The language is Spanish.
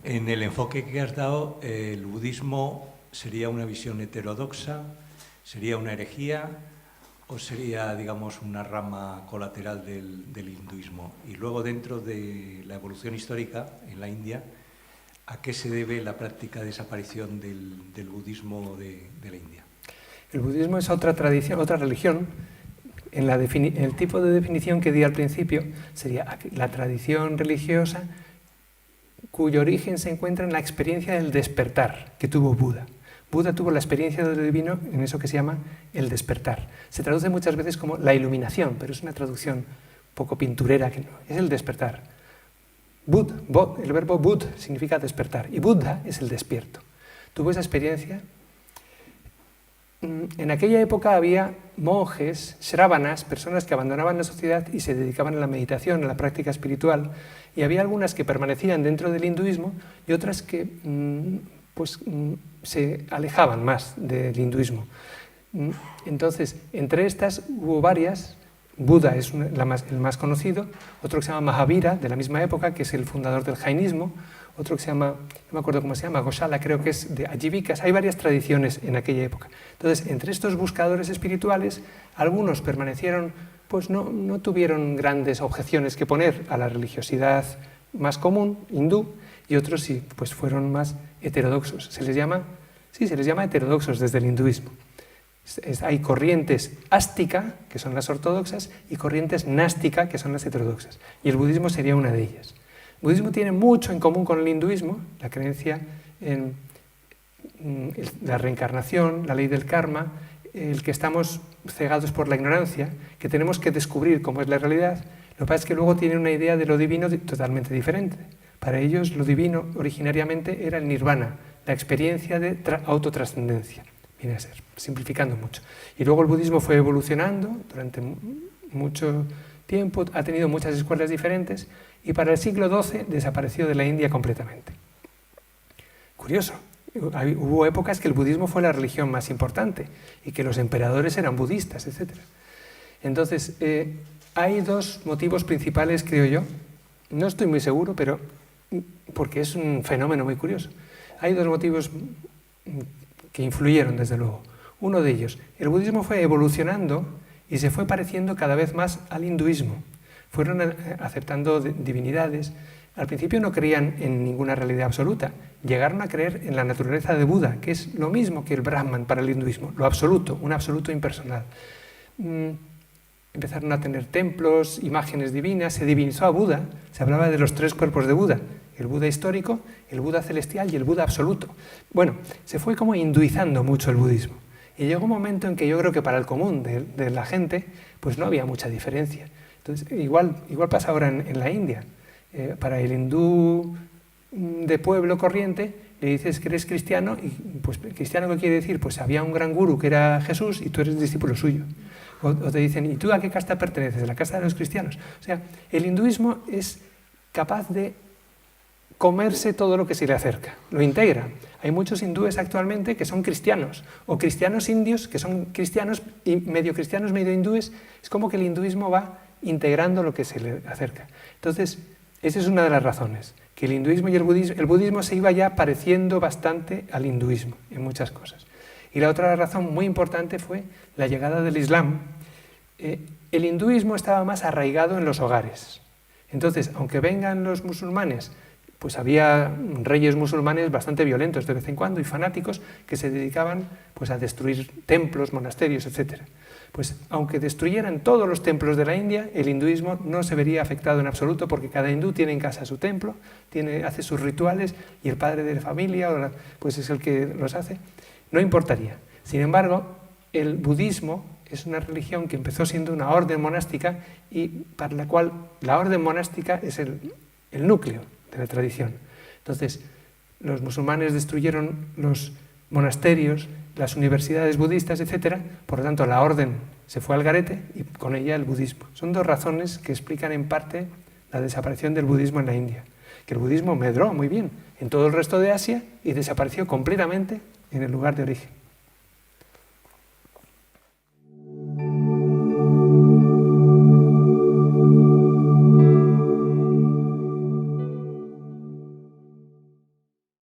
En el enfoque que has dado, el budismo sería una visión heterodoxa, sería una herejía o sería, digamos, una rama colateral del hinduismo. Y luego, dentro de la evolución histórica en la India, ¿a qué se debe la práctica de desaparición del budismo de la India? El budismo es otra tradición, otra religión. El tipo de definición que di al principio sería la tradición religiosa cuyo origen se encuentra en la experiencia del despertar que tuvo Buda. Buda tuvo la experiencia de lo divino en eso que se llama el despertar. Se traduce muchas veces como la iluminación, pero es una traducción un poco pinturera, que no, es el despertar. El verbo bud significa despertar y Buddha es el despierto. Tuvo esa experiencia. En aquella época había monjes, shravanas, personas que abandonaban la sociedad y se dedicaban a la meditación, a la práctica espiritual, y había algunas que permanecían dentro del hinduismo y otras que se alejaban más del hinduismo. Entonces, entre estas hubo varias. Buda es el más conocido, otro que se llama Mahavira, de la misma época, que es el fundador del jainismo, otro que se llama, no me acuerdo cómo se llama, Gosala, creo que es de Ajivikas. Hay varias tradiciones en aquella época. Entonces, entre estos buscadores espirituales, algunos permanecieron, pues no tuvieron grandes objeciones que poner a la religiosidad más común, hindú, y otros sí, pues fueron más heterodoxos. Se les llama heterodoxos desde el hinduismo. Hay corrientes ástica, que son las ortodoxas, y corrientes nástica, que son las heterodoxas. Y el budismo sería una de ellas. El budismo tiene mucho en común con el hinduismo, la creencia en la reencarnación, la ley del karma, el que estamos cegados por la ignorancia, que tenemos que descubrir cómo es la realidad. Lo que pasa es que luego tienen una idea de lo divino totalmente diferente. Para ellos lo divino originariamente era el nirvana, la experiencia de autotrascendencia. Viene a ser, simplificando mucho. Y luego el budismo fue evolucionando durante mucho tiempo, ha tenido muchas escuelas diferentes y para el siglo XII desapareció de la India completamente. Curioso, hubo épocas que el budismo fue la religión más importante y que los emperadores eran budistas, etc. Entonces, hay dos motivos principales, creo yo, no estoy muy seguro, pero porque es un fenómeno muy curioso. Hay dos motivos que influyeron, desde luego. Uno de ellos, el budismo fue evolucionando y se fue pareciendo cada vez más al hinduismo. Fueron aceptando divinidades. Al principio no creían en ninguna realidad absoluta. Llegaron a creer en la naturaleza de Buda, que es lo mismo que el Brahman para el hinduismo, lo absoluto, un absoluto impersonal. Empezaron a tener templos, imágenes divinas, se divinizó a Buda, se hablaba de los tres cuerpos de Buda, el Buda histórico, el Buda celestial y el Buda absoluto. Bueno, se fue como hinduizando mucho el budismo. Y llegó un momento en que yo creo que para el común de la gente, pues no había mucha diferencia. Entonces, igual pasa ahora en la India. Para el hindú de pueblo corriente, le dices que eres cristiano, y pues cristiano, ¿qué quiere decir? Pues había un gran gurú que era Jesús y tú eres discípulo suyo. O te dicen, ¿y tú a qué casta perteneces? ¿A la casta de los cristianos? O sea, el hinduismo es capaz de comerse todo lo que se le acerca, lo integra. Hay muchos hindúes actualmente que son cristianos, o cristianos indios que son cristianos, medio hindúes. Es como que el hinduismo va integrando lo que se le acerca. Entonces, esa es una de las razones, que el hinduismo y el budismo se iba ya pareciendo bastante al hinduismo en muchas cosas. Y la otra razón muy importante fue la llegada del Islam. El hinduismo estaba más arraigado en los hogares. Entonces, aunque vengan los musulmanes, pues había reyes musulmanes bastante violentos de vez en cuando y fanáticos que se dedicaban pues a destruir templos, monasterios, etc. Pues aunque destruyeran todos los templos de la India, el hinduismo no se vería afectado en absoluto porque cada hindú tiene en casa su templo, hace sus rituales y el padre de la familia pues es el que los hace. No importaría. Sin embargo, el budismo es una religión que empezó siendo una orden monástica y para la cual la orden monástica es el núcleo de la tradición. Entonces, los musulmanes destruyeron los monasterios, las universidades budistas, etc. Por lo tanto, la orden se fue al garete y con ella el budismo. Son dos razones que explican en parte la desaparición del budismo en la India. Que el budismo medró muy bien en todo el resto de Asia y desapareció completamente en el lugar de origen.